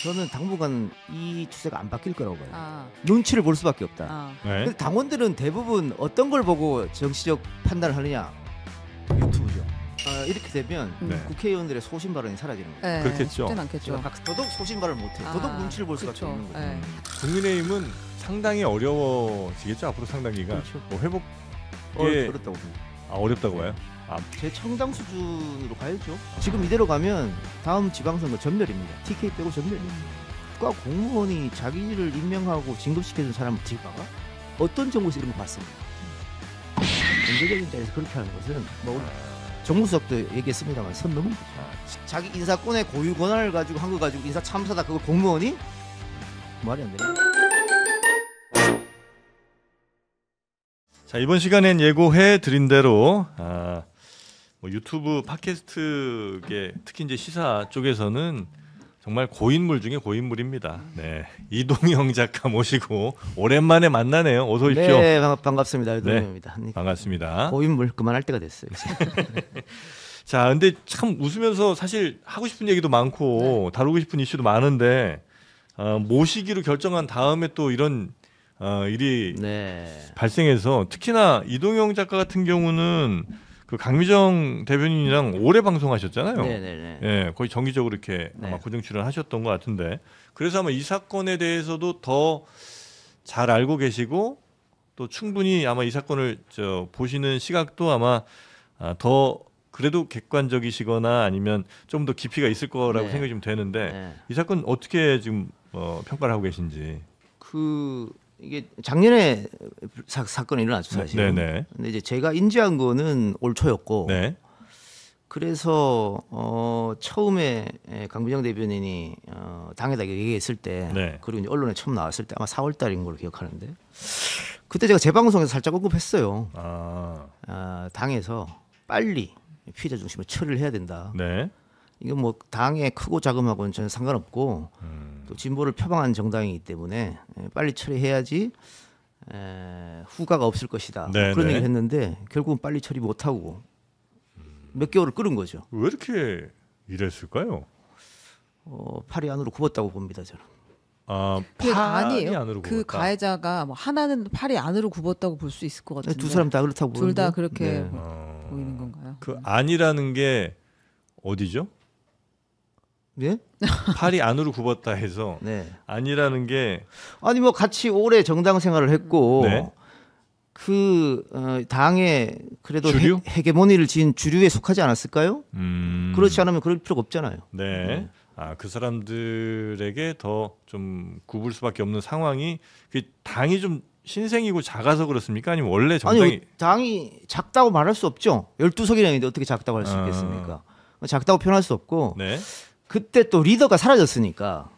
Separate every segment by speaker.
Speaker 1: 저는 당분간 이 추세가 안 바뀔 거라고 봐요.
Speaker 2: 아.
Speaker 1: 눈치를 볼 수밖에 없다.
Speaker 2: 아.
Speaker 3: 네.
Speaker 1: 근데 당원들은 대부분 어떤 걸 보고 정치적 판단을 하느냐? 유튜브죠. 이렇게 되면
Speaker 3: 네.
Speaker 1: 국회의원들의 소신 발언이 사라지는 거예요.
Speaker 2: 네,
Speaker 3: 그렇겠죠.
Speaker 2: 쉽진 않겠죠.
Speaker 1: 더더욱 소신 발언을 못해. 더더욱 눈치를 볼 수밖에
Speaker 2: 그쵸.
Speaker 1: 없는 거죠.
Speaker 2: 네.
Speaker 3: 국민의힘은 상당히 어려워지겠죠. 앞으로 상당히가
Speaker 1: 그렇죠.
Speaker 3: 뭐 회복
Speaker 1: 어렵다고 봅니다.
Speaker 3: 어렵다고 봐요.
Speaker 1: 제청당 수준으로 가야죠. 지금 이대로 가면 다음 지방선거 전멸입니다. TK 빼고 전멸입니다. 국가 공무원이 자기를 임명하고 진급시켜준 사람을 뒤에 봐가? 어떤 정부에서 이런 거 봤습니까? 경제적인 자리에서 그렇게 하는 것은 뭐 정무수석도 얘기했습니다만 선 넘은 거죠. 자기 인사권의 고유 권한을 가지고 한 거 가지고 인사 참사다 그거 공무원이 말이 안 되네.
Speaker 3: 자, 이번 시간엔 예고해 드린 대로 뭐 유튜브 팟캐스트계 특히 이제 시사 쪽에서는 정말 고인물 중에 고인물입니다. 네, 이동영 작가 모시고 오랜만에 만나네요. 어서 오십시오.
Speaker 1: 네, 반갑습니다. 이동영입니다.
Speaker 3: 네, 반갑습니다.
Speaker 1: 고인물 그만할 때가 됐어요.
Speaker 3: 자, 근데 참 웃으면서 사실 하고 싶은 얘기도 많고 다루고 싶은 이슈도 많은데 모시기로 결정한 다음에 또 이런 일이 발생해서 특히나 이동영 작가 같은 경우는 그 강미정 대변인이랑 오래 방송하셨잖아요.
Speaker 1: 네네네.
Speaker 3: 예, 거의 정기적으로 이렇게 아마 고정 출연하셨던 것 같은데 그래서 아마 이 사건에 대해서도 더 잘 알고 계시고 또 충분히 아마 이 사건을 보시는 시각도 아마 더 그래도 객관적이시거나 아니면 좀 더 깊이가 있을 거라고 생각이 좀 되는데 이 사건 어떻게 지금 평가를 하고 계신지.
Speaker 1: 이게 작년에 사건이 일어났죠 사실.
Speaker 3: 네네.
Speaker 1: 근데 이제 제가 인지한 거는 올 초였고.
Speaker 3: 네.
Speaker 1: 그래서 처음에 강미정 대변인이 당에다 얘기했을 때, 그리고 이제 언론에 처음 나왔을 때 아마 4월달인 걸로 기억하는데, 그때 제가 재방송에서 살짝 언급했어요. 당에서 빨리 피해자 중심으로 처리를 해야 된다.
Speaker 3: 네.
Speaker 1: 이건 뭐 당의 크고 작음하고는 전혀 상관없고 또 진보를 표방한 정당이기 때문에 빨리 처리해야지 후가가 없을 것이다. 그런 얘기를 했는데 결국은 빨리 처리 못하고 몇 개월을 끌은 거죠.
Speaker 3: 왜 이렇게 이랬을까요?
Speaker 1: 팔이 안으로 굽었다고 봅니다 저는.
Speaker 2: 그게 아니에요.
Speaker 3: 안으로
Speaker 2: 그
Speaker 3: 굽었다.
Speaker 2: 가해자가 뭐 하나는 팔이 안으로 굽었다고 볼 수 있을 것 같은데
Speaker 1: 두 사람 다 그렇다고
Speaker 2: 둘 다 그렇게
Speaker 1: 네.
Speaker 2: 보이는 건가요?
Speaker 3: 그 안이라는 게 어디죠?
Speaker 1: 예?
Speaker 3: 팔이 안으로 굽었다 해서 안이라는 게
Speaker 1: 아니 뭐 같이 오래 정당 생활을 했고 당에 그래도
Speaker 3: 주류?
Speaker 1: 헤게모니를 지닌 주류에 속하지 않았을까요? 그렇지 않으면 그럴 필요가 없잖아요.
Speaker 3: 네. 그 사람들에게 더 좀 굽을 수밖에 없는 상황이 그 당이 좀 신생이고 작아서 그렇습니까? 아니면 원래 정당이
Speaker 1: 아니 당이 작다고 말할 수 없죠. 12석이라는데 어떻게 작다고 할 수 있겠습니까? 작다고 표현할 수 없고 그때 또 리더가 사라졌으니까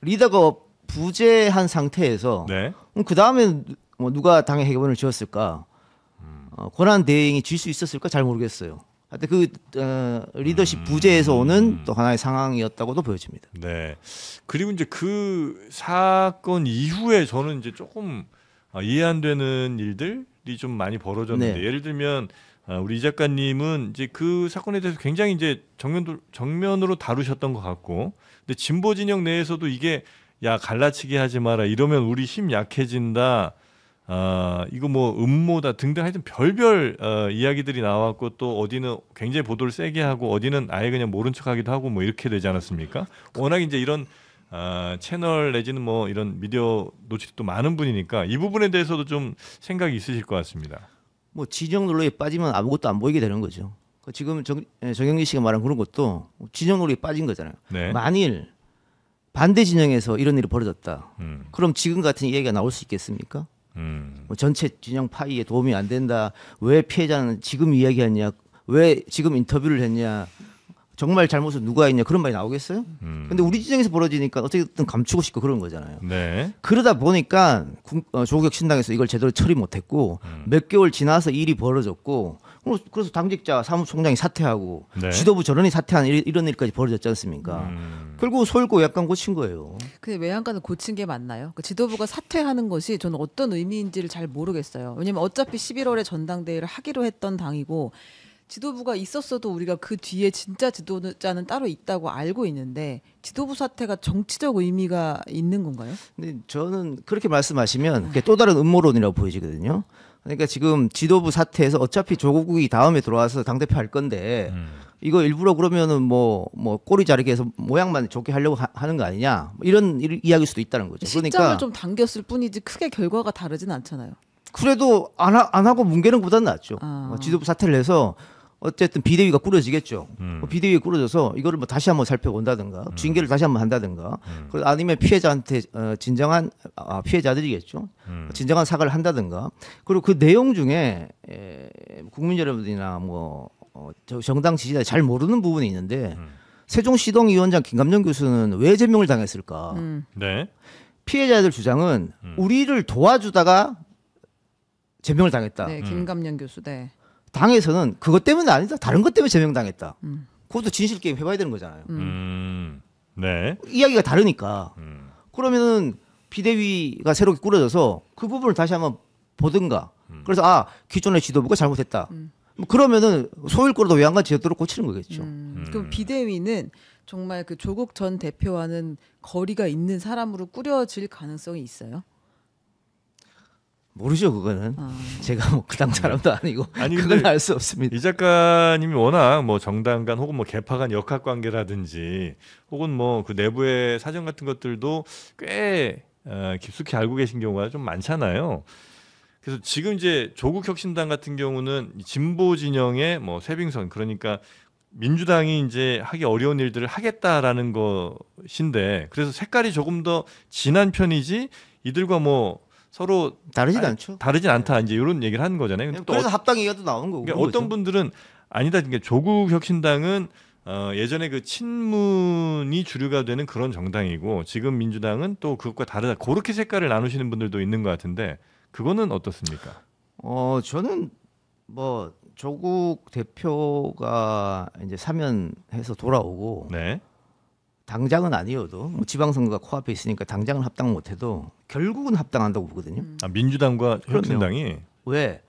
Speaker 1: 리더가 부재한 상태에서 그 다음에 뭐 누가 당의 헤게모니를 쥐었을까? 권한 대행이 질 수 있었을까? 잘 모르겠어요. 하여튼 그 리더십 부재에서 오는 또 하나의 상황이었다고도 보여집니다.
Speaker 3: 네. 그리고 이제 그 사건 이후에 저는 이제 조금 이해 안 되는 일들이 좀 많이 벌어졌는데 예를 들면 우리 이 작가님은 이제 그 사건에 대해서 굉장히 이제 정면으로 다루셨던 것 같고, 근데 진보 진영 내에서도 이게 야 갈라치기 하지 마라 이러면 우리 힘 약해진다. 이거 뭐 음모다 등등 하여튼 별별 이야기들이 나왔고 또 어디는 굉장히 보도를 세게 하고 어디는 아예 그냥 모른 척하기도 하고 뭐 이렇게 되지 않았습니까? 워낙 이제 이런 채널 내지는 뭐 이런 미디어 노출이 또 많은 분이니까 이 부분에 대해서도 좀 생각이 있으실 것 같습니다.
Speaker 1: 뭐 진영 논리에 빠지면 아무것도 안 보이게 되는 거죠. 지금 정영기 씨가 말한 그런 것도 진영 논리에 빠진 거잖아요. 만일 반대 진영에서 이런 일이 벌어졌다. 그럼 지금 같은 얘기가 나올 수 있겠습니까? 뭐 전체 진영 파이에 도움이 안 된다. 왜 피해자는 지금 이야기했냐? 왜 지금 인터뷰를 했냐? 정말 잘못은 누가 했냐? 그런 말이 나오겠어요? 근데 우리 진영에서 벌어지니까 어쨌든 감추고 싶고 그런 거잖아요. 그러다 보니까 조국 신당에서 이걸 제대로 처리 못했고 몇 개월 지나서 일이 벌어졌고 그래서 당직자 사무총장이 사퇴하고 지도부 전원이 사퇴한 이런 일까지 벌어졌지 않습니까? 결국 소일고 약간 고친 거예요.
Speaker 2: 근데 외양간을 고친 게 맞나요? 그 지도부가 사퇴하는 것이 저는 어떤 의미인지를 잘 모르겠어요. 왜냐면 어차피 11월에 전당대회를 하기로 했던 당이고 지도부가 있었어도 우리가 그 뒤에 진짜 지도자는 따로 있다고 알고 있는데 지도부 사퇴가 정치적 의미가 있는 건가요?
Speaker 1: 근데 저는 그렇게 말씀하시면 그게 또 다른 음모론이라고 보여지거든요. 그러니까 지금 지도부 사퇴해서 어차피 조국이 다음에 들어와서 당대표 할 건데 이거 일부러 그러면은 뭐 꼬리 자르게 해서 모양만 좋게 하려고 하는 거 아니냐 이런 이야기일 수도 있다는 거죠.
Speaker 2: 시점을
Speaker 1: 그러니까
Speaker 2: 좀 당겼을 뿐이지 크게 결과가 다르진 않잖아요.
Speaker 1: 그래도 안 하고 뭉개는 것보다는 낫죠.
Speaker 2: 아.
Speaker 1: 지도부 사퇴를 해서 어쨌든 비대위가 꾸려지겠죠. 비대위가 꾸려져서 이거를 뭐 다시 한번 살펴본다든가 징계를 다시 한번 한다든가 아니면 피해자한테 진정한 피해자들이겠죠. 진정한 사과를 한다든가 그리고 그 내용 중에 국민 여러분들이나 정당 지지자들이 잘 모르는 부분이 있는데 세종시동위원장 김감정 교수는 왜 제명을 당했을까?
Speaker 3: 네.
Speaker 1: 피해자들 주장은 우리를 도와주다가 제명을 당했다.
Speaker 2: 네, 김감년 교수. 네.
Speaker 1: 당에서는 그것 때문은 아니다. 다른 것 때문에 제명당했다. 그것도 진실 게임 해봐야 되는 거잖아요.
Speaker 3: 네.
Speaker 1: 이야기가 다르니까. 그러면은 비대위가 새롭게 꾸려져서 그 부분을 다시 한번 보든가. 그래서 기존의 지도부가 잘못했다. 뭐 그러면은 소일거라도 외양간 제도로 고치는 거겠죠.
Speaker 2: 그럼 비대위는 정말 그 조국 전 대표와는 거리가 있는 사람으로 꾸려질 가능성이 있어요?
Speaker 1: 모르죠 그거는. 제가 뭐 그 당 사람도 아니고
Speaker 3: 아니,
Speaker 1: 그건 알 수 없습니다.
Speaker 3: 이 작가님이 워낙 뭐 정당 간 혹은 뭐 개파 간 역학 관계라든지 혹은 뭐 그 내부의 사정 같은 것들도 꽤 깊숙이 알고 계신 경우가 좀 많잖아요. 그래서 지금 이제 조국혁신당 같은 경우는 진보 진영의 뭐 쇄빙선 그러니까 민주당이 이제 하기 어려운 일들을 하겠다라는 것인데 그래서 색깔이 조금 더 진한 편이지 이들과 뭐 서로
Speaker 1: 다르진 않죠.
Speaker 3: 다르진 않다 이제 이런 얘기를 하는 거잖아요.
Speaker 1: 그래서 합당 얘기가 나오는 거고.
Speaker 3: 그러니까 어떤 분들은 아니다. 그러니까 조국혁신당은 예전에 그 친문이 주류가 되는 그런 정당이고 지금 민주당은 또 그것과 다르다. 그렇게 색깔을 나누시는 분들도 있는 것 같은데 그거는 어떻습니까?
Speaker 1: 저는 뭐 조국 대표가 이제 사면해서 돌아오고
Speaker 3: 네.
Speaker 1: 당장은 아니어도 뭐 지방선거가 코앞에 있으니까 당장은 합당 못해도 결국은 합당한다고 보거든요.
Speaker 3: 민주당과
Speaker 1: 그럼요.
Speaker 3: 혁신당이
Speaker 1: 왜?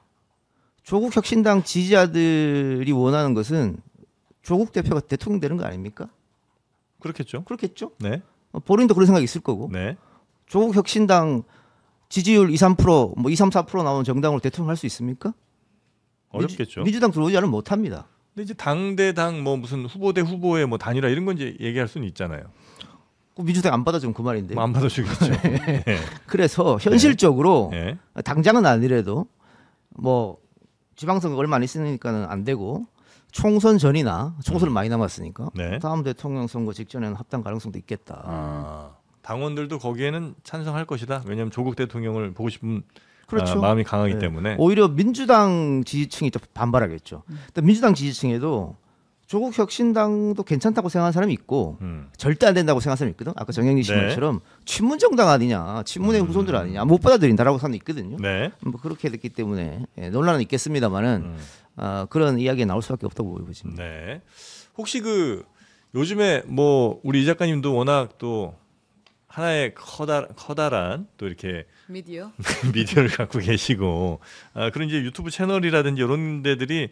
Speaker 1: 조국 혁신당 지지자들이 원하는 것은 조국 대표가 대통령 되는 거 아닙니까?
Speaker 3: 그렇겠죠.
Speaker 1: 그렇겠죠.
Speaker 3: 네.
Speaker 1: 본인도 그런 생각이 있을 거고.
Speaker 3: 네.
Speaker 1: 조국 혁신당 지지율 2, 3%, 뭐 2, 3, 4% 나오는 정당으로 대통령 할 수 있습니까?
Speaker 3: 어렵겠죠.
Speaker 1: 민주당 들어오지 않으면 못 합니다.
Speaker 3: 근데 이제 당 대 당 뭐 무슨 후보 대 후보의 뭐 단일화 이런 건 이제 얘기할 수는 있잖아요.
Speaker 1: 민주당 안 받아주면 그 말인데.
Speaker 3: 뭐 안 받아주겠죠. 네.
Speaker 1: 그래서 현실적으로
Speaker 3: 네.
Speaker 1: 당장은 아니래도 뭐 지방선거 얼마 안 있으니까는 안 되고 총선 전이나 총선은 많이 남았으니까
Speaker 3: 네.
Speaker 1: 다음 대통령 선거 직전에는 합당 가능성도 있겠다.
Speaker 3: 당원들도 거기에는 찬성할 것이다. 왜냐하면 조국 대통령을 보고 싶은
Speaker 1: 그렇죠.
Speaker 3: 마음이 강하기
Speaker 1: 네.
Speaker 3: 때문에
Speaker 1: 오히려 민주당 지지층이 또 반발하겠죠. 근데 민주당 지지층에도 조국 혁신당도 괜찮다고 생각하는 사람이 있고 절대 안 된다고 생각하는 사람이 있거든. 아까 정영진 씨
Speaker 3: 네.
Speaker 1: 말처럼 친문 정당 아니냐, 친문의 후손들 아니냐, 못 받아들인다라고 사람이 있거든요.
Speaker 3: 네.
Speaker 1: 뭐 그렇게 됐기 때문에 논란은 있겠습니다만은 그런 이야기가 나올 수밖에 없다고 보여집니다.
Speaker 3: 네. 혹시 그 요즘에 뭐 우리 이 작가님도 워낙 또 하나의 커다란 또 이렇게
Speaker 2: 미디어?
Speaker 3: 미디어를 갖고 계시고 그런 이제 유튜브 채널이라든지 이런 데들이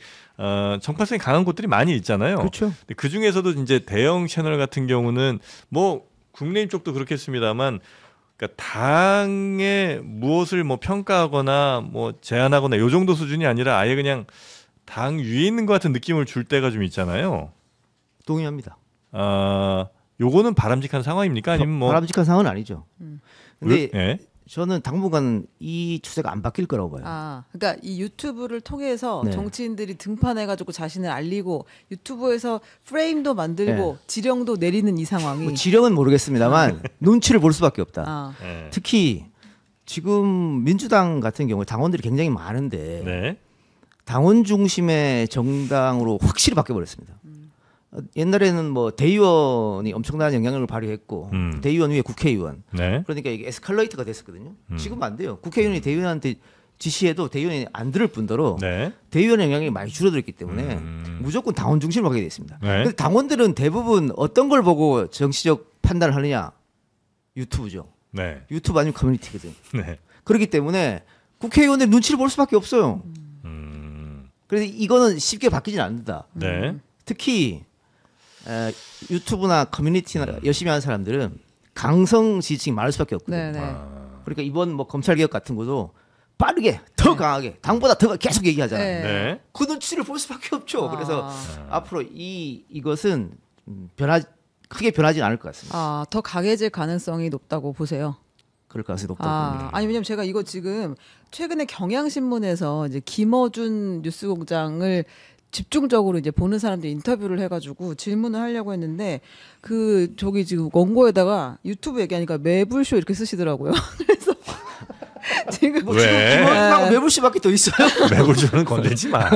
Speaker 3: 정파성이 강한 곳들이 많이 있잖아요.
Speaker 1: 그렇죠.
Speaker 3: 근데 그 중에서도 이제 대형 채널 같은 경우는 뭐 국내인 쪽도 그렇겠습니다만 그러니까 당의 무엇을 뭐 평가하거나 뭐 제안하거나 요 정도 수준이 아니라 아예 그냥 당 위에 있는 것 같은 느낌을 줄 때가 좀 있잖아요.
Speaker 1: 동의합니다.
Speaker 3: 요거는 바람직한 상황입니까? 아니면 뭐
Speaker 1: 바람직한 상황은 아니죠. 근데
Speaker 3: 예?
Speaker 1: 저는 당분간 이 추세가 안 바뀔 거라고 봐요.
Speaker 2: 그러니까 이 유튜브를 통해서
Speaker 1: 네.
Speaker 2: 정치인들이 등판해가지고 자신을 알리고 유튜브에서 프레임도 만들고
Speaker 1: 네.
Speaker 2: 지령도 내리는 이 상황이
Speaker 1: 뭐 지령은 모르겠습니다만 눈치를 볼 수밖에 없다.
Speaker 3: 예.
Speaker 1: 특히 지금 민주당 같은 경우 당원들이 굉장히 많은데
Speaker 3: 네.
Speaker 1: 당원 중심의 정당으로 확실히 바뀌어버렸습니다. 옛날에는 뭐 대의원이 엄청난 영향력을 발휘했고 대의원 위에 국회의원
Speaker 3: 네.
Speaker 1: 그러니까 이게 에스컬레이터가 됐었거든요. 지금은 안 돼요. 국회의원이 대의원한테 지시해도 대의원이 안 들을 뿐더러
Speaker 3: 네.
Speaker 1: 대의원의 영향이 많이 줄어들었기 때문에 무조건 당원 중심으로 가게 됐습니다.
Speaker 3: 네.
Speaker 1: 그런데 당원들은 대부분 어떤 걸 보고 정치적 판단을 하느냐? 유튜브죠.
Speaker 3: 네.
Speaker 1: 유튜브 아니면 커뮤니티거든.
Speaker 3: 네.
Speaker 1: 그렇기 때문에 국회의원들 눈치를 볼 수밖에 없어요. 그래서 이거는 쉽게 바뀌지는 않는다.
Speaker 3: 네.
Speaker 1: 특히 유튜브나 커뮤니티나 열심히 하는 사람들은 강성 지지층이 많을 수밖에 없거든요.
Speaker 2: 네네.
Speaker 1: 그러니까 이번 뭐 검찰 개혁 같은 것도 빠르게 더 강하게 당보다 더 계속 얘기하잖아요.
Speaker 3: 네.
Speaker 1: 그 눈치를 볼 수밖에 없죠. 그래서 앞으로 이것은 크게 변하지는 않을 것 같습니다.
Speaker 2: 더 강해질 가능성이 높다고 보세요.
Speaker 1: 그럴 가능성이 높다고 봅니다.
Speaker 2: 아니 왜냐면 제가 이거 지금 최근에 경향신문에서 이제 김어준 뉴스공장을 집중적으로 이제 보는 사람들 인터뷰를 해가지고 질문을 하려고 했는데 그 저기 지금 원고에다가 유튜브 얘기하니까 매불쇼 이렇게 쓰시더라고요. 그래서 지금
Speaker 3: 왜?
Speaker 1: 김어준하고 매불씨밖에 더 있어요?
Speaker 3: 매불쇼는 건들지 마.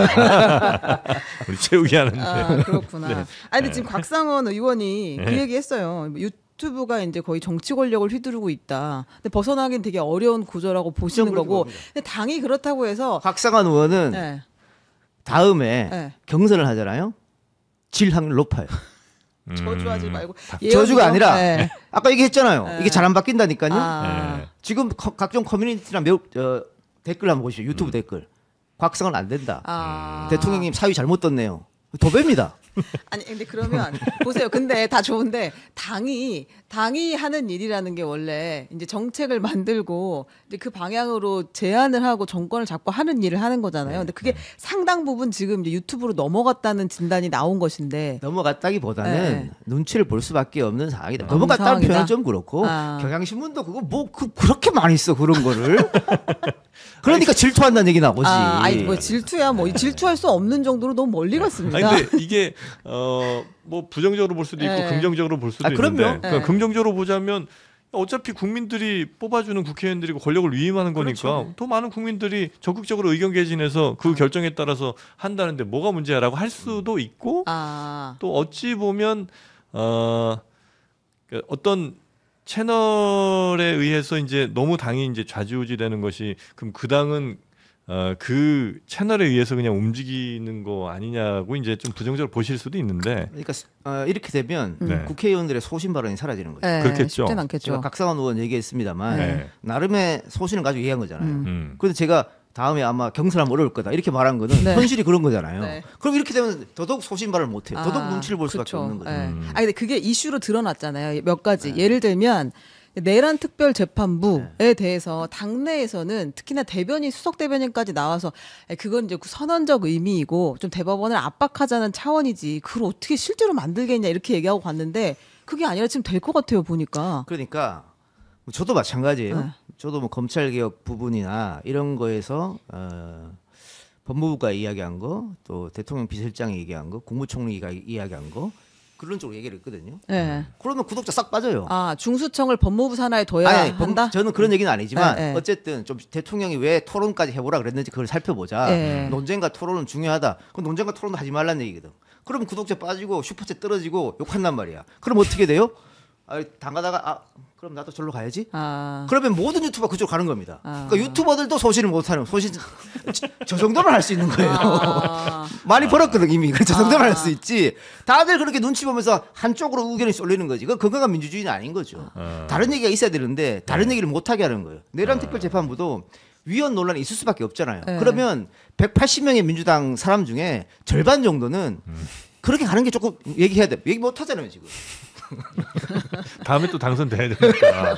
Speaker 3: 우리 채우기 하는데.
Speaker 2: 그렇구나.
Speaker 3: 네.
Speaker 2: 아니 근데 지금 곽상원 의원이 그 얘기했어요. 유튜브가 이제 거의 정치 권력을 휘두르고 있다. 근데 벗어나긴 되게 어려운 구조라고 보시는 거고. 근데 당이 그렇다고 해서
Speaker 1: 곽상원 의원은
Speaker 2: 네.
Speaker 1: 다음에
Speaker 2: 네.
Speaker 1: 경선을 하잖아요. 질 확률 높아요.
Speaker 2: 저주하지 말고
Speaker 1: 저주가 아니라
Speaker 2: 네.
Speaker 1: 아까 얘기했잖아요. 이게 잘 안 바뀐다니까요.
Speaker 3: 네.
Speaker 1: 지금 각종 커뮤니티나 댓글 한번 보시죠. 유튜브 댓글. 곽상원 안 된다. 대통령님 사위 잘못 떴네요. 도배입니다.
Speaker 2: 아니 근데 그러면 보세요. 근데 다 좋은데 당이 하는 일이라는 게 원래 이제 정책을 만들고 이제 그 방향으로 제안을 하고 정권을 잡고 하는 일을 하는 거잖아요. 근데 그게 상당 부분 지금 이제 유튜브로 넘어갔다는 진단이 나온 것인데
Speaker 1: 넘어갔다기보다는 눈치를 볼 수밖에 없는 상황이다. 넘어갔다는
Speaker 2: 상황이다.
Speaker 1: 표현은 좀 그렇고 경향신문도 그거 뭐 그렇게 많이 써 그런 거를. 그러니까 질투한다는 얘기 나오지.
Speaker 2: 아니 뭐 질투야 뭐 질투할 수 없는 정도로 너무 멀리 갔습니다.
Speaker 3: 아니 근데 이게 뭐 부정적으로 볼 수도 있고
Speaker 2: 네.
Speaker 3: 긍정적으로 볼 수도
Speaker 1: 그럼요.
Speaker 3: 있는데 그러니까
Speaker 2: 네.
Speaker 3: 긍정적으로 보자면 어차피 국민들이 뽑아주는 국회의원들이고 권력을 위임하는 거니까
Speaker 1: 그렇죠.
Speaker 3: 더 많은 국민들이 적극적으로 의견 개진해서 그 결정에 따라서 한다는데 뭐가 문제야라고 할 수도 있고 또 어찌 보면 어떤 채널에 의해서 이제 너무 당이 이제 좌지우지되는 것이 그럼 그 당은 그 채널에 의해서 그냥 움직이는 거 아니냐고 이제 좀 부정적으로 보실 수도 있는데
Speaker 1: 그러니까 이렇게 되면
Speaker 3: 네.
Speaker 1: 국회의원들의 소신 발언이 사라지는 거죠.
Speaker 2: 네,
Speaker 3: 그렇겠죠.
Speaker 2: 쉽진 않겠죠.
Speaker 1: 제가 각상원 의원 얘기했습니다만
Speaker 3: 네.
Speaker 1: 나름의 소신을 가지고 얘기한 거잖아요.
Speaker 3: 음.
Speaker 1: 그래서 제가 다음에 아마 경선하면 어려울 거다 이렇게 말한 거는
Speaker 2: 네.
Speaker 1: 현실이 그런 거잖아요.
Speaker 2: 네.
Speaker 1: 그럼 이렇게 되면 더더욱 소신 발언을 못해요. 더더욱 눈치를 볼 수밖에
Speaker 2: 그쵸.
Speaker 1: 없는 거죠.
Speaker 2: 네. 근데 그게 이슈로 드러났잖아요. 몇 가지. 예를 들면 내란 특별 재판부에 대해서 당내에서는 특히나 대변인 수석 대변인까지 나와서 그건 이제 선언적 의미이고 좀 대법원을 압박하자는 차원이지 그걸 어떻게 실제로 만들겠냐 이렇게 얘기하고 갔는데 그게 아니라 지금 될 것 같아요 보니까.
Speaker 1: 그러니까 저도 마찬가지예요.
Speaker 2: 네.
Speaker 1: 저도 뭐 검찰 개혁 부분이나 이런 거에서 법무부가 이야기한 거, 또 대통령 비서실장이 얘기한 거, 국무총리가 이야기한 거 그런 쪽으로 얘기를 했거든요.
Speaker 2: 네.
Speaker 1: 그러면 구독자 싹 빠져요.
Speaker 2: 중수청을 법무부 산하에 둬야 한다.
Speaker 1: 저는 그런 얘기는 아니지만
Speaker 2: 네, 네.
Speaker 1: 어쨌든 좀 대통령이 왜 토론까지 해보라 그랬는지 그걸 살펴보자.
Speaker 2: 네.
Speaker 1: 논쟁과 토론은 중요하다. 그럼 논쟁과 토론도 하지 말라는 얘기거든. 그러면 구독자 빠지고 슈퍼챗 떨어지고 욕한단 말이야. 그럼 어떻게 돼요? 당가다가 그럼 나도 절로 가야지. 그러면 모든 유튜버가 그쪽으로 가는 겁니다. 그러니까 유튜버들도 소신을 못하는 소신 저 정도는 할 수 있는 거예요. 많이 벌었거든 이미. 저 정도는 할 수 있지. 다들 그렇게 눈치 보면서 한쪽으로 의견이 쏠리는 거지. 그건 건강한 민주주의는 아닌 거죠. 다른 얘기가 있어야 되는데 다른 얘기를 못 하게 하는 거예요. 내란 특별재판부도 위헌 논란이 있을 수밖에 없잖아요. 그러면 180명의 민주당 사람 중에 절반 정도는 그렇게 가는 게 조금 얘기해야 돼. 얘기 못 하잖아요 지금.
Speaker 3: 다음에 또 당선돼야 되니까.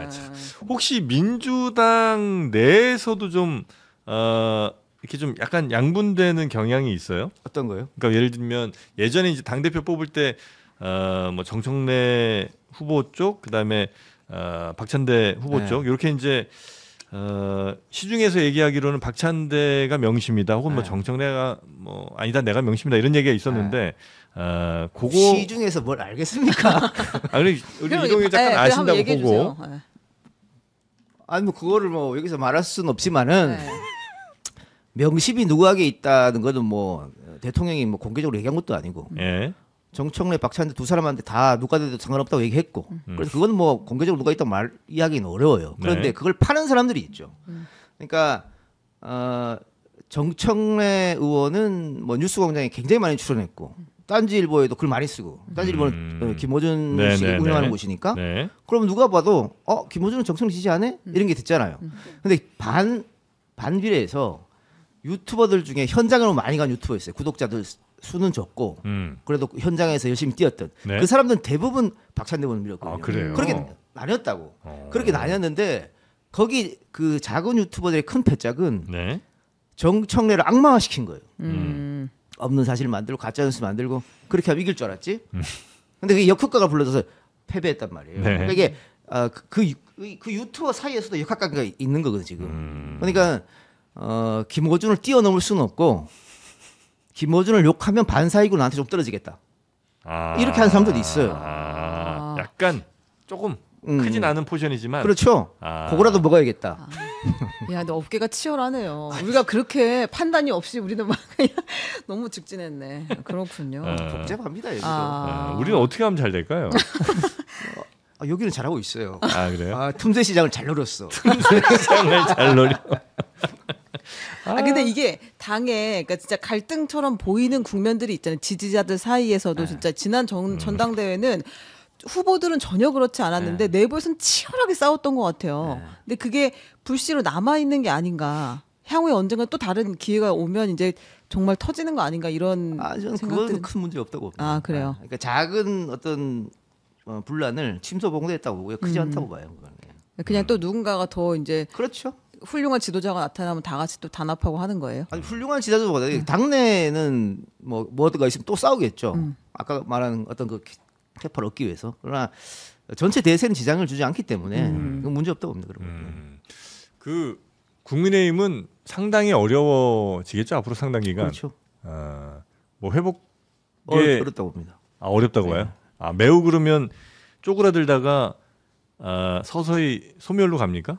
Speaker 3: 참. 혹시 민주당 내에서도 좀 이렇게 좀 약간 양분되는 경향이 있어요?
Speaker 1: 어떤 거요?
Speaker 3: 그러니까 예를 들면 예전에 이제 당 대표 뽑을 때 뭐 정청래 후보 쪽, 그다음에 박찬대 후보 쪽 이렇게 이제 시중에서 얘기하기로는 박찬대가 명심이다, 혹은 뭐 정청래가 뭐 아니다 내가 명심이다 이런 얘기가 있었는데. 그거
Speaker 1: 시중에서 뭘 알겠습니까?
Speaker 3: 우리 이동희 작가 아신다고 보고.
Speaker 1: 아니 뭐 그거를 뭐 여기서 말할 수는 없지만은 명심이 누구에게 있다는 거는 뭐 대통령이 뭐 공개적으로 얘기한 것도 아니고. 정청래, 박찬대 두 사람한테 다 누가 돼도 상관없다고 얘기했고. 그래서 그건 뭐 공개적으로 누가 있다고 이야기는 어려워요. 그런데 그걸 파는 사람들이 있죠. 그러니까 정청래 의원은 뭐 뉴스공장에 굉장히 많이 출연했고. 딴지일보에도 글 많이 쓰고, 딴지일보는 김어준 씨 운영하는 곳이니까. 그럼 누가 봐도 김어준은 정청래 지지 안 해? 이런 게 듣잖아요. 근데 반비례해서 유튜버들 중에 현장으로 많이 간 유튜버 있어요. 구독자들 수는 적고 그래도 현장에서 열심히 뛰었던
Speaker 3: 네.
Speaker 1: 그 사람들은 대부분 박찬대군을 밀었거든요.
Speaker 3: 아, 그래요?
Speaker 1: 그렇게 나뉘었다고. 그렇게 나뉘었는데 거기 그 작은 유튜버들의 큰 패짝은
Speaker 3: 네.
Speaker 1: 정청래를 악마화시킨 거예요. 없는 사실을 만들고 가짜 뉴스 만들고 그렇게 하면 이길 줄 알았지. 근데 그게 역효과가 불러져서 패배했단 말이에요.
Speaker 3: 네.
Speaker 1: 그러니까 이게 그 유튜버 사이에서도 역학관계가 있는 거거든 지금. 그러니까 김어준을 뛰어넘을 수는 없고 김어준을 욕하면 반사이고 나한테 좀 떨어지겠다. 이렇게 하는 사람들도 있어요.
Speaker 3: 약간 조금 크진 않은 포지션이지만
Speaker 1: 그렇죠. 그거라도 먹어야겠다.
Speaker 2: 야, 너 어깨가 치열하네요. 우리가 그렇게 판단이 없이 우리는 막 그냥 너무 직진했네. 그렇군요.
Speaker 1: 복잡합니다 여기도.
Speaker 3: 우리는 어떻게 하면 잘 될까요?
Speaker 1: 여기는 잘하고 있어요.
Speaker 3: 아 그래요?
Speaker 1: 틈새 시장을 잘 노렸어.
Speaker 3: 시장을 잘 노려.
Speaker 2: 근데 이게 당에 그러니까 진짜 갈등처럼 보이는 국면들이 있잖아요. 지지자들 사이에서도 진짜 지난 전당대회는 후보들은 전혀 그렇지 않았는데 내부에서는 치열하게 싸웠던 것 같아요. 근데 그게 불씨로 남아 있는 게 아닌가. 향후에 언젠가 또 다른 기회가 오면 이제 정말 터지는 거 아닌가 이런
Speaker 1: 저는
Speaker 2: 생각들.
Speaker 1: 그거는 큰 문제 없다고 봅니다.
Speaker 2: 그래요.
Speaker 1: 그러니까 작은 어떤 분란을 침소봉대했다고 보고요. 크지 않다고 봐요. 그거는.
Speaker 2: 그냥 또 누군가가 더 이제
Speaker 1: 그렇죠.
Speaker 2: 훌륭한 지도자가 나타나면 다 같이 또 단합하고 하는 거예요.
Speaker 1: 아니 훌륭한 지도자보다 당내는 뭐가 있으면 또 싸우겠죠. 아까 말한 어떤 그 캐파를 얻기 위해서. 그러나 전체 대세는 지장을 주지 않기 때문에 그건 문제 없다고 봅니다. 그러면.
Speaker 3: 그 국민의힘은 상당히 어려워지겠죠 앞으로 상당 기간.
Speaker 1: 그렇죠.
Speaker 3: 뭐 회복에
Speaker 1: 어렵다고 봅니다.
Speaker 3: 어렵다고 봐요. 매우 그러면 쪼그라들다가 서서히 소멸로 갑니까?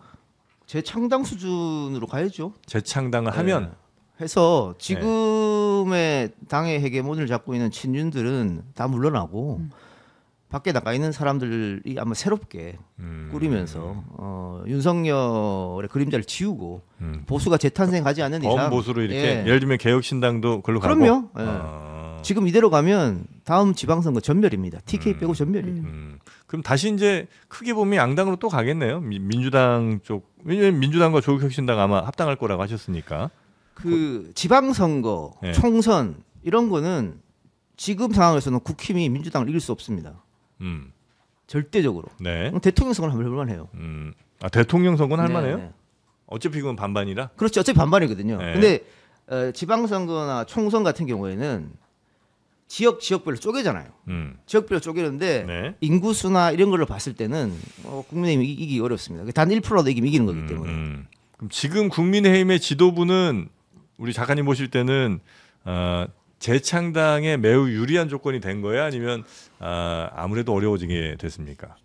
Speaker 1: 재창당 수준으로 가야죠.
Speaker 3: 재창당을 하면
Speaker 1: 해서 지금의 당의 헤게몬을 잡고 있는 친윤들은 다 물러나고 밖에 나가 있는 사람들이 아마 새롭게 꾸리면서 윤석열의 그림자를 지우고 보수가 재탄생하지 않는 이상
Speaker 3: 범보수로 이렇게 예를 들면 개혁신당도 그걸로
Speaker 1: 그럼요.
Speaker 3: 가고
Speaker 1: 지금 이대로 가면 다음 지방선거 전멸입니다. TK 빼고 전멸이에요.
Speaker 3: 그럼 다시 이제 크게 보면 양당으로 또 가겠네요. 민주당 쪽 왜냐면 민주당과 조국혁신당 아마 합당할 거라고 하셨으니까.
Speaker 1: 그 지방선거, 총선 이런 거는 지금 상황에서는 국힘이 민주당을 이길 수 없습니다. 절대적으로.
Speaker 3: 네.
Speaker 1: 대통령 선거는 한번 해볼만해요.
Speaker 3: 대통령 선거는 할만해요?
Speaker 1: 네.
Speaker 3: 어차피 그건 반반이라.
Speaker 1: 그렇죠. 어차피 반반이거든요.
Speaker 3: 네.
Speaker 1: 근데 지방선거나 총선 같은 경우에는 지역별로 쪼개잖아요. 지역별로 쪼개는데
Speaker 3: 네.
Speaker 1: 인구수나 이런 걸로 봤을 때는 국민의힘이 이기기 어렵습니다. 단 1%라도 이기는 거기 때문에.
Speaker 3: 그럼 지금 국민의힘의 지도부는 우리 작가님 보실 때는 재창당에 매우 유리한 조건이 된 거야 아니면 아무래도 어려워지게 됐습니까?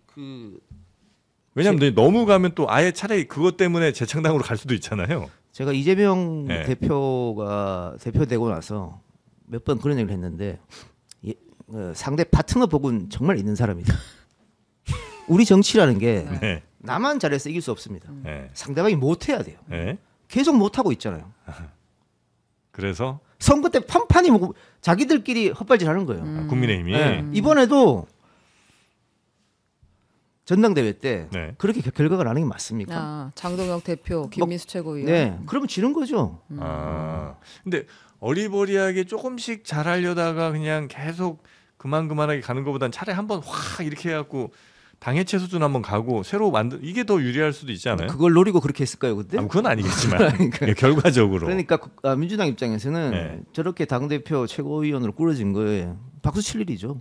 Speaker 3: 왜냐하면 너무 가면 또 아예 차라리 그것 때문에 재창당으로 갈 수도 있잖아요.
Speaker 1: 제가 이재명 대표가 대표되고 나서 몇 번 그런 얘기를 했는데 상대 파트너 복은 정말 있는 사람이다. 우리 정치라는 게 나만 잘해서 이길 수 없습니다. 상대방이 못해야 돼요. 계속 못하고 있잖아요.
Speaker 3: 그래서
Speaker 1: 선거 때 판판이 자기들끼리 헛발질하는 거예요.
Speaker 3: 국민의힘이
Speaker 1: 이번에도 전당대회 때 그렇게 결과가 나는 게 맞습니까?
Speaker 2: 장동혁 대표, 김민수 최고위원.
Speaker 1: 네, 그러면 지는 거죠.
Speaker 3: 근데 어리버리하게 조금씩 잘하려다가 그냥 계속 그만하게 가는 것보단 차라리 한번 확 이렇게 해갖고 당해체 수준 한번 가고 새로 이게 더 유리할 수도 있지 않아요?
Speaker 1: 그걸 노리고 그렇게 했을까요 그때?
Speaker 3: 그건 아니겠지만 결과적으로.
Speaker 1: 그러니까 민주당 입장에서는 저렇게 당대표 최고위원으로 꾸려진 거에 박수 칠 일이죠.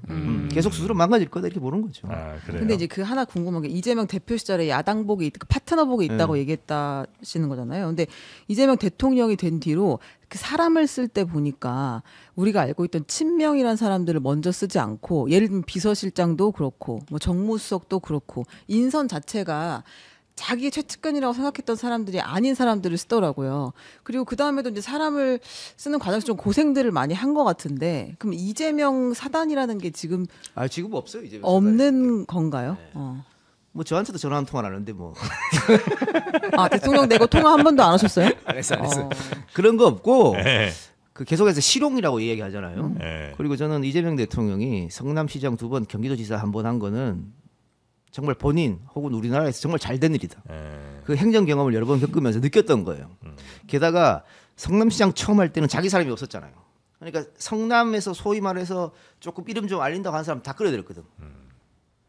Speaker 1: 계속 스스로 망가질 거다 이렇게 보는 거죠.
Speaker 2: 근데 이제 그 하나 궁금한 게 이재명 대표 시절에 야당복이 파트너복이 있다고 얘기했다시는 거잖아요. 근데 이재명 대통령이 된 뒤로 그 사람을 쓸 때 보니까 우리가 알고 있던 친명이란 사람들을 먼저 쓰지 않고 예를 들면 비서실장도 그렇고 뭐 정무수석도 그렇고 인선 자체가 자기의 최측근이라고 생각했던 사람들이 아닌 사람들을 쓰더라고요. 그리고 그 다음에도 이제 사람을 쓰는 과정에서 좀 고생들을 많이 한 것 같은데 그럼 이재명 사단이라는 게 지금
Speaker 1: 지금 없어요 이재명
Speaker 2: 없는 건가요?
Speaker 1: 뭐 저한테도 전화 한 통화 안 하는데 뭐.
Speaker 2: 대통령 내고 통화 한 번도 안 하셨어요?
Speaker 1: 안 했어. 그런 거 없고 그 계속해서 실용이라고 얘기하잖아요. 그리고 저는 이재명 대통령이 성남시장 2번, 경기도지사 1번 한 거는 정말 본인 혹은 우리나라에서 정말 잘된 일이다. 그 행정 경험을 여러 번 겪으면서 느꼈던 거예요. 게다가 성남시장 처음 할 때는 자기 사람이 없었잖아요. 그러니까 성남에서 소위 말해서 조금 이름 좀 알린다고 하는 사람 다 끌어들였거든.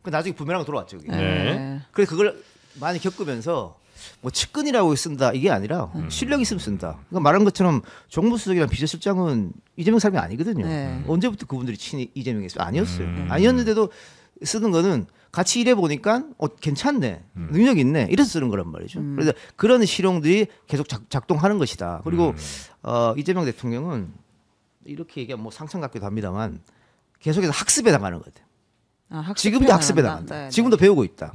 Speaker 1: 그 나중에 부메랑 돌아왔죠. 그게.
Speaker 3: 네.
Speaker 1: 그래서 그걸 많이 겪으면서 뭐 측근이라고 쓴다 이게 아니라 실력 있으면 쓴다. 그러니까 말한 것처럼 정무수석이랑 비서실장은 이재명 사람이 아니거든요. 언제부터 그분들이 친히 이재명이었어요? 아니었어요. 아니었는데도 쓰는 거는 같이 일해 보니까 괜찮네, 능력 있네, 이래서 쓰는 거란 말이죠. 그래서 그런 실용들이 계속 작동하는 것이다. 그리고 이재명 대통령은 이렇게 얘기하면 뭐 상처 같기도 합니다만 계속해서 학습에 나가는 것 같아요. 지금도 학습에 나간다.
Speaker 2: 네,
Speaker 1: 지금도 배우고 있다.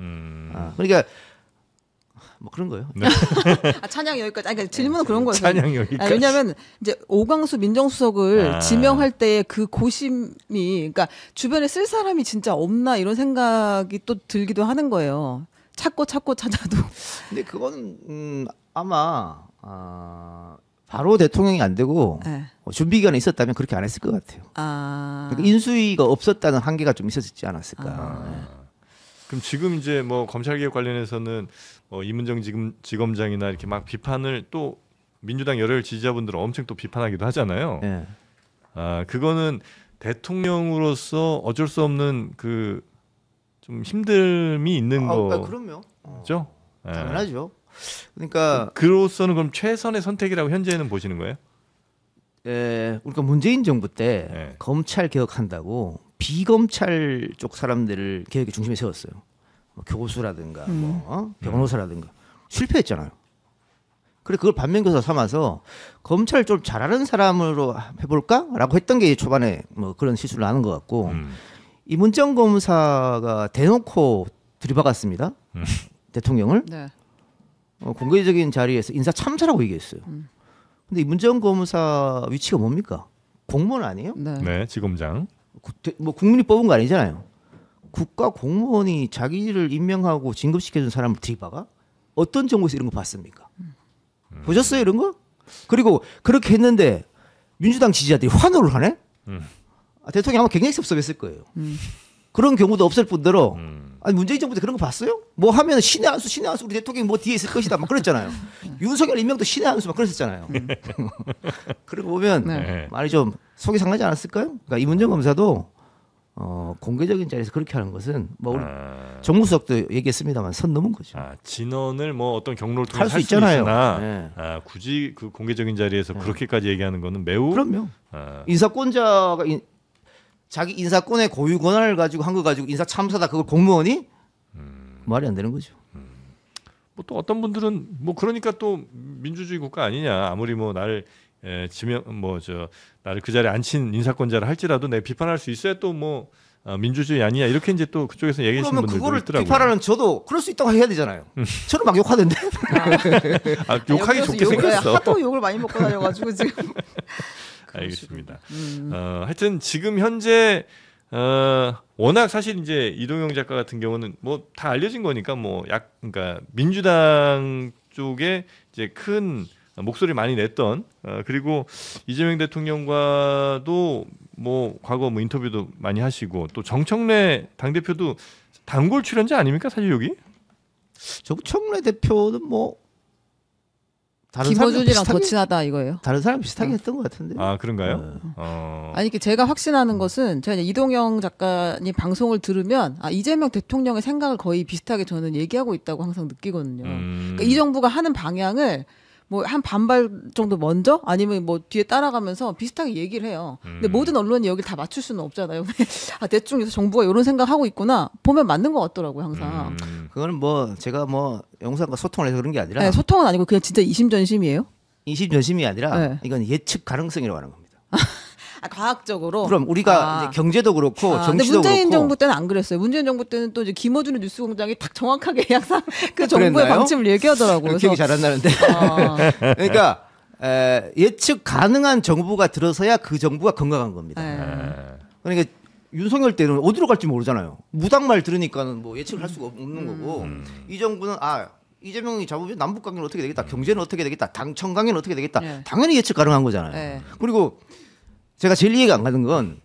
Speaker 1: 그러니까 뭐 그런 거예요.
Speaker 2: 네. 찬양 여기까지. 아니, 그러니까 질문은 그런 거예요.
Speaker 3: 찬양 여기까지.
Speaker 2: 왜냐하면 이제 오광수 민정수석을 지명할 때의 그 고심이, 그러니까 주변에 쓸 사람이 진짜 없나 이런 생각이 또 들기도 하는 거예요. 찾고 찾아도.
Speaker 1: 근데 그거는 아마 바로 대통령이 안 되고 준비 기간에 있었다면 그렇게 안 했을 것 같아요. 그러니까 인수위가 없었다는 한계가 좀 있었지 않았을까.
Speaker 3: 그럼 지금 이제 뭐 검찰개혁 관련해서는 이문정 지검장이나 이렇게 막 비판을 또 민주당 열혈 지지자분들은 엄청 또 비판하기도 하잖아요.
Speaker 1: 네.
Speaker 3: 그거는 대통령으로서 어쩔 수 없는 그 좀 힘듦이 있는
Speaker 1: 그럼요.
Speaker 3: 거죠.
Speaker 1: 당연하죠. 그러니까
Speaker 3: 그로서는 그럼 최선의 선택이라고 현재는 보시는 거예요?
Speaker 1: 그러니까 문재인 정부 때 검찰 개혁한다고 비검찰 쪽 사람들을 개혁의 중심에 세웠어요. 뭐 교수라든가 변호사라든가 실패했잖아요. 그래 그걸 반면교사 삼아서 검찰 좀 잘하는 사람으로 해볼까라고 했던 게 초반에 뭐 그런 실수를 하는 것 같고 이문정 검사가 대놓고 들이박았습니다. 대통령을 공개적인 자리에서 인사 참사라고 얘기했어요. 근데 이문정 검사 위치가 뭡니까? 공무원 아니에요?
Speaker 3: 네, 지검장.
Speaker 1: 뭐 국민이 뽑은 거 아니잖아요. 국가 공무원이 자기를 임명하고 진급시켜준 사람을 들이박아? 어떤 정부에서 이런 거 봤습니까? 보셨어요 이런 거? 그리고 그렇게 했는데 민주당 지지자들이 환호를 하네? 대통령 아마 굉장히 섭섭했을 거예요. 그런 경우도 없을 뿐더러 아니 문재인 정부 때 그런 거 봤어요? 뭐 하면 신의 한 수 우리 대통령이 뭐 뒤에 있을 것이다 막 그랬잖아요. 윤석열 임명도 신의 한 수 막 그랬었잖아요. 그러고 보면 말이 좀 속이 상하지 않았을까요? 그러니까 이문정 검사도 공개적인 자리에서 그렇게 하는 것은 뭐 우리 정무수석도 얘기했습니다만 선 넘은 거죠.
Speaker 3: 진언을 뭐 어떤 경로를 통해
Speaker 1: 할 수 있잖아요.
Speaker 3: 굳이 그 공개적인 자리에서 그렇게까지 얘기하는 거는 매우
Speaker 1: 그럼요. 인사권자가 자기 인사권의 고유 권한을 가지고 한 거 가지고 인사 참사다 그걸 공무원이 말이 안 되는 거죠.
Speaker 3: 뭐 또 어떤 분들은 뭐 그러니까 또 민주주의 국가 아니냐 아무리 뭐 나를 나를 그 자리에 앉힌 인사권자를 할지라도 내 비판할 수 있어야 또 뭐 민주주의 아니냐 이렇게 이제 또 그쪽에서 얘기하시는 분들도
Speaker 1: 그거를
Speaker 3: 있더라고요.
Speaker 1: 비판하는 저도 그럴 수 있다고 해야 되잖아요. 저는 막 욕하던데.
Speaker 3: 욕하기 좋게 생겼어.
Speaker 2: 하도 욕을 많이 먹고 다녀가지고 지금.
Speaker 3: 알겠습니다. 하여튼 지금 현재 워낙 사실 이제 이동영 작가 같은 경우는 뭐 다 알려진 거니까 그러니까 민주당 쪽에 이제 큰 목소리 많이 냈던 그리고 이재명 대통령과도 뭐 과거 뭐 인터뷰도 많이 하시고 또 정청래 당대표도 단골 출연자 아닙니까 사실 여기?
Speaker 1: 정청래 대표는 뭐 다른
Speaker 2: 김어준이랑 더 친하다 이거예요.
Speaker 1: 다른 사람 비슷하게 했던 것 같은데.
Speaker 3: 그런가요?
Speaker 2: 아니 제가 확신하는 것은 제가 이동영 작가님 방송을 들으면 이재명 대통령의 생각을 거의 비슷하게 저는 얘기하고 있다고 항상 느끼거든요. 그러니까 이 정부가 하는 방향을 뭐 한 반발 정도 먼저 아니면 뭐 뒤에 따라가면서 비슷하게 얘기를 해요. 근데 모든 언론이 여기를 다 맞출 수는 없잖아요. 대충 정부가 이런 생각하고 있구나 보면 맞는 것 같더라고요 항상.
Speaker 1: 그거는 뭐 제가 뭐 영상과 소통을 해서 그런 게 아니라
Speaker 2: 네, 소통은 아니고 그냥 진짜 이심전심이에요.
Speaker 1: 이심전심이 아니라 이건 예측 가능성이라고 하는 겁니다.
Speaker 2: 과학적으로.
Speaker 1: 그럼 우리가 이제 경제도 그렇고 정치도
Speaker 2: 문재인
Speaker 1: 그렇고.
Speaker 2: 정부 때는 안 그랬어요. 문재인 정부 때는 또 이제 김어준의 뉴스공장이 딱 정확하게 항상 그 정부의
Speaker 1: 그랬나요?
Speaker 2: 방침을 얘기하더라고요.
Speaker 1: 기억이 잘 안 나는데. 그러니까 예측 가능한 정부가 들어서야 그 정부가 건강한 겁니다. 그러니까 윤석열 때는 어디로 갈지 모르잖아요. 무당말 들으니까는 뭐 예측을 할 수가 없는 거고 이 정부는 이재명이 잡으면 남북 관계는 어떻게 되겠다, 경제는 어떻게 되겠다, 당청 관계는 어떻게 되겠다. 당연히 예측 가능한 거잖아요. 그리고 제가 제일 이해가 안 가는 건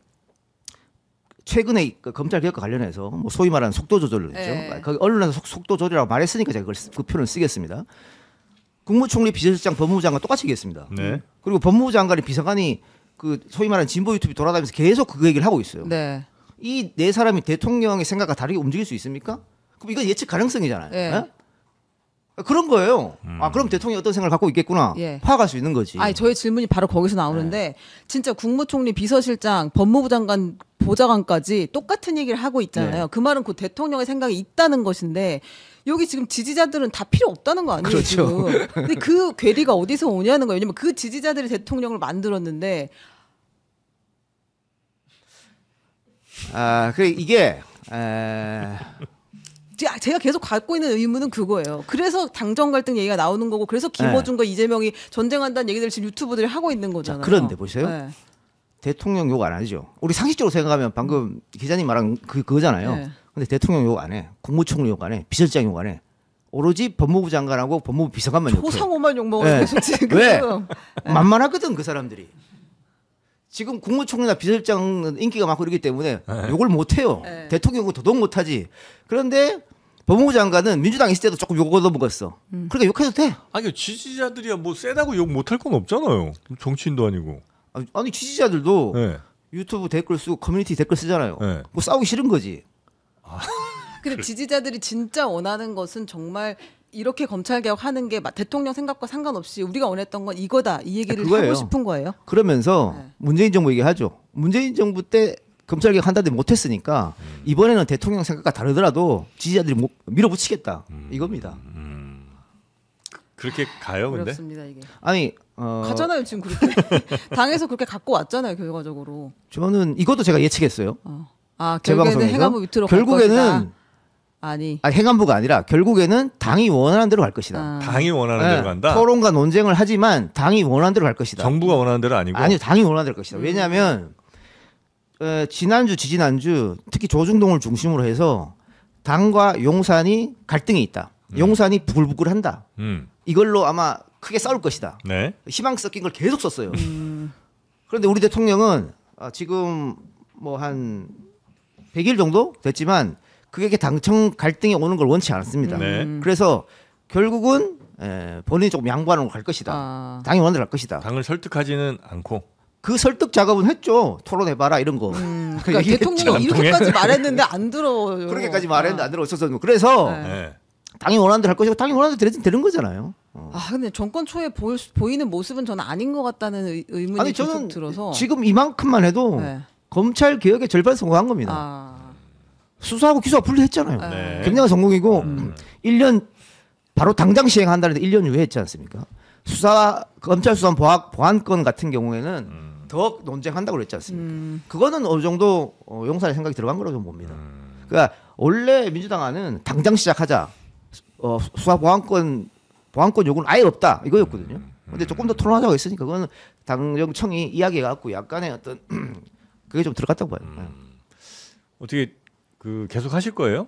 Speaker 1: 최근에 그 검찰 개혁과 관련해서 뭐 소위 말하는 속도 조절을 했죠.
Speaker 2: 네.
Speaker 1: 거기 언론에서 속도 조절이라고 말했으니까 제가 그 표현을 쓰겠습니다. 국무총리, 비서실장, 법무부 장관 똑같이 얘기했습니다.
Speaker 3: 네.
Speaker 1: 그리고 법무부 장관이 비서관이 그 소위 말하는 진보 유튜브 돌아다니면서 계속 그 얘기를 하고 있어요.
Speaker 2: 네.
Speaker 1: 이 네 사람이 대통령의 생각과 다르게 움직일 수 있습니까? 그럼 이건 예측 가능성이잖아요.
Speaker 2: 네.
Speaker 1: 예? 그런 거예요. 아 그럼 대통령이 어떤 생각을 갖고 있겠구나.
Speaker 2: 예.
Speaker 1: 파악할 수 있는 거지.
Speaker 2: 아니 저의 질문이 바로 거기서 나오는데 진짜 국무총리, 비서실장, 법무부 장관, 보좌관까지 똑같은 얘기를 하고 있잖아요.
Speaker 1: 네.
Speaker 2: 그 말은 그 대통령의 생각이 있다는 것인데 여기 지금 지지자들은 다 필요 없다는 거 아니에요?
Speaker 1: 그렇죠.
Speaker 2: 지금. 근데 그 괴리가 어디서 오냐는 거예요. 왜냐면 그 지지자들이 대통령을 만들었는데
Speaker 1: 아 그래 이게
Speaker 2: 제가 계속 갖고 있는 의문은 그거예요. 그래서 당정 갈등 얘기가 나오는 거고 그래서 김어준과 이재명이 전쟁한다는 얘기들을 지금 유튜브들이 하고 있는 거잖아요.
Speaker 1: 자, 그런데 보세요.
Speaker 2: 네.
Speaker 1: 대통령 욕 안 하죠. 우리 상식적으로 생각하면 방금 기자님 말한 그거잖아요.
Speaker 2: 네.
Speaker 1: 근데 대통령 욕 안 해. 국무총리 욕 안 해. 비서실장 욕 안 해. 오로지 법무부 장관하고 법무부 비서관만 욕해.
Speaker 2: 초상호만 욕먹는
Speaker 1: 네.
Speaker 2: 거죠 지금.
Speaker 1: 왜? 만만하거든 그 사람들이. 지금 국무총리나 비서실장은 인기가 많고 그러기 때문에 욕을 못 해요.
Speaker 2: 네.
Speaker 1: 대통령은 더더욱 못 하지. 그런데 법무부 장관은 민주당 있을 때도 조금 욕 얻어먹었어. 그러니까 욕해도 돼.
Speaker 3: 아니 지지자들이야 뭐 세다고 욕 못할 건 없잖아요. 정치인도 아니고.
Speaker 1: 아니 지지자들도
Speaker 3: 네.
Speaker 1: 유튜브 댓글 쓰고 커뮤니티 댓글 쓰잖아요.
Speaker 3: 네.
Speaker 1: 뭐 싸우기 싫은 거지.
Speaker 2: 근데 지지자들이 진짜 원하는 것은 정말 이렇게 검찰 개혁하는 게 대통령 생각과 상관없이 우리가 원했던 건 이거다 이 얘기를
Speaker 1: 그거예요.
Speaker 2: 하고 싶은 거예요.
Speaker 1: 그러면서
Speaker 2: 네.
Speaker 1: 문재인 정부 얘기하죠. 문재인 정부 때 검찰 개혁 한다는데 못했으니까 이번에는 대통령 생각과 다르더라도 지지자들이 밀어붙이겠다 이겁니다.
Speaker 3: 그렇게 가요, 근데?
Speaker 2: 어렵습니다 이게.
Speaker 1: 아니
Speaker 2: 가잖아요 지금 그렇게 당에서 그렇게 갖고 왔잖아요 결과적으로.
Speaker 1: 저는 이것도 제가 예측했어요.
Speaker 2: 아
Speaker 1: 제
Speaker 2: 결국에는
Speaker 1: 방송에서.
Speaker 2: 행안부 밑으로 갈 것이다.
Speaker 1: 결국에는
Speaker 2: 아니.
Speaker 1: 행안부가 아니라 결국에는 당이 원하는 대로 갈 것이다.
Speaker 2: 아.
Speaker 3: 당이 원하는 대로 간다.
Speaker 1: 토론과 논쟁을 하지만 당이 원하는 대로 갈 것이다.
Speaker 3: 정부가 원하는 대로 아니고.
Speaker 1: 아니요, 당이 원하는 대로 갈 것이다. 왜냐하면 지난주, 지지난주 특히 조중동을 중심으로 해서 당과 용산이 갈등이 있다. 용산이 부글부글한다. 이걸로 아마 크게 싸울 것이다.
Speaker 3: 네.
Speaker 1: 희망 섞인 걸 계속 썼어요. 그런데 우리 대통령은 지금 뭐 한 100일 정도 됐지만 그게 당청 갈등이 오는 걸 원치 않았습니다.
Speaker 3: 네.
Speaker 1: 그래서 결국은 본인이 조금 양보하는 걸 갈 것이다.
Speaker 2: 아.
Speaker 1: 당이 원하는 대로 갈 것이다.
Speaker 3: 당을 설득하지는 않고.
Speaker 1: 그 설득 작업은 했죠. 토론해봐라 이런 거.
Speaker 2: 그러니까
Speaker 1: 얘기했죠.
Speaker 2: 대통령이 이렇게까지 말했는데 안 들어요.
Speaker 1: 그렇게까지 말했는데 안 들어서 그래서
Speaker 2: 네.
Speaker 3: 네.
Speaker 1: 당이 원하는 대로 할 것이고 당이 원하는 대로 되는 거잖아요.
Speaker 2: 아 근데 정권 초에 보이는 모습은 저는 아닌 것 같다는 의문이
Speaker 1: 아니
Speaker 2: 계속
Speaker 1: 저는
Speaker 2: 들어서.
Speaker 1: 지금 이만큼만 해도
Speaker 2: 네.
Speaker 1: 검찰 개혁의 절반 성공한 겁니다.
Speaker 2: 아.
Speaker 1: 수사하고 기소가 분리했잖아요.
Speaker 3: 네.
Speaker 1: 굉장한 성공이고 1년 바로 당장 시행한다는데 1년 후에 했지 않습니까? 검찰 수사 보안권 같은 경우에는 더 논쟁한다고 그랬지 않습니까? 그거는 어느 정도 용산의 생각이 들어간 거라고 저는 봅니다. 그러니까 원래 민주당 안은 당장 시작하자. 수사 보안권 요구는 아예 없다 이거였거든요. 근데 조금 더 토론하자고 했으니까 그거는 당정청이 이야기해갖고 약간의 어떤 그게 좀 들어갔다고 봐요.
Speaker 3: 어떻게 계속 하실 거예요?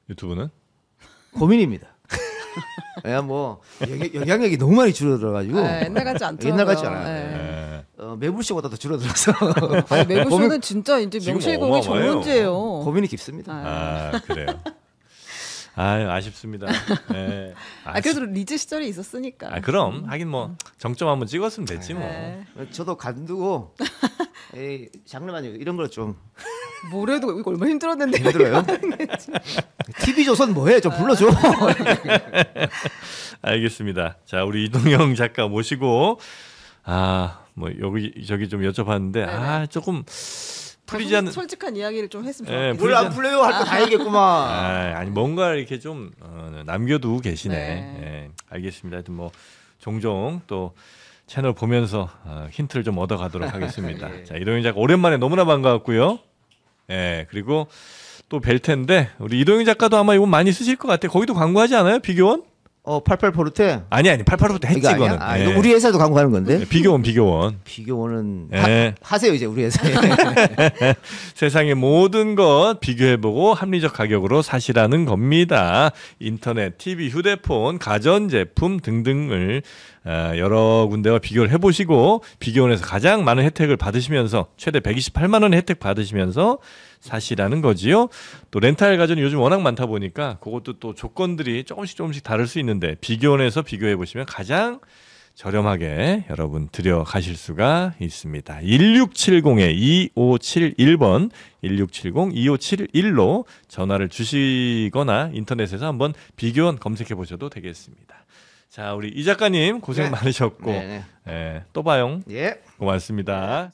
Speaker 3: 유튜브는?
Speaker 1: 고민입니다. 그냥 뭐 영향력이 너무 많이 줄어들어가지고
Speaker 2: 옛날 같지 않더라고요.
Speaker 1: 옛날 같지 않아요.
Speaker 3: 네.
Speaker 1: 매불쇼보다 더 줄어들어서
Speaker 2: 아니, 매부쇼는 진짜 이제
Speaker 3: 지금
Speaker 2: 명실공히
Speaker 3: 어마어마해요.
Speaker 2: 전문제예요.
Speaker 1: 고민이 깊습니다.
Speaker 3: 아 그래요. 아쉽습니다. 네.
Speaker 2: 그래도 리즈 시절이 있었으니까.
Speaker 3: 그럼 하긴 뭐 정점 한번 찍었으면 됐지 뭐.
Speaker 2: 네.
Speaker 1: 저도 간두고 장르만 이런 걸 좀
Speaker 2: 뭐래도 이거 얼마나 힘들었는데.
Speaker 1: 힘들어요. TV조선 뭐해? 좀 불러줘.
Speaker 3: 알겠습니다. 자 우리 이동영 작가 모시고 뭐 여기 좀 여쭤봤는데 조금 풀리지 않는
Speaker 2: 솔직한 이야기를 좀 했으면
Speaker 3: 예,
Speaker 2: 좋겠어요.
Speaker 1: 뭘 안 풀려요? 할 거 다 얘기했구만.
Speaker 3: 아니 뭔가 이렇게 좀 남겨두고 계시네.
Speaker 2: 네.
Speaker 3: 예, 알겠습니다. 하여튼 뭐 종종 또 채널 보면서 힌트를 좀 얻어가도록 하겠습니다.
Speaker 1: 예.
Speaker 3: 자 이동영 작가 오랜만에 너무나 반가웠고요. 예 그리고 또 뵐 텐데 우리 이동영 작가도 아마 이거 많이 쓰실 것 같아요. 거기도 광고하지 않아요? 비교원?
Speaker 1: 88 포르테.
Speaker 3: 아니 88부터 했지
Speaker 1: 이거 아니야?
Speaker 3: 이거는.
Speaker 1: 이거 우리 회사도 광고하는 건데.
Speaker 3: 비교원.
Speaker 1: 비교는
Speaker 3: 예.
Speaker 1: 하세요 이제 우리 회사에.
Speaker 3: 세상의 모든 것 비교해보고 합리적 가격으로 사시라는 겁니다. 인터넷, TV, 휴대폰, 가전제품 등등을 여러 군데와 비교를 해보시고 비교원에서 가장 많은 혜택을 받으시면서 최대 128만 원의 혜택 받으시면서 사시라는 거지요. 또 렌탈 가전이 요즘 워낙 많다 보니까 그것도 또 조건들이 조금씩 다를 수 있는데 비교원에서 비교해 보시면 가장 저렴하게 여러분 들여가실 수가 있습니다. 1670-2571번 1670-2571로 전화를 주시거나 인터넷에서 한번 비교원 검색해 보셔도 되겠습니다. 자, 우리 이 작가님 고생 많으셨고 또 봐요.
Speaker 1: 예.
Speaker 3: 고맙습니다.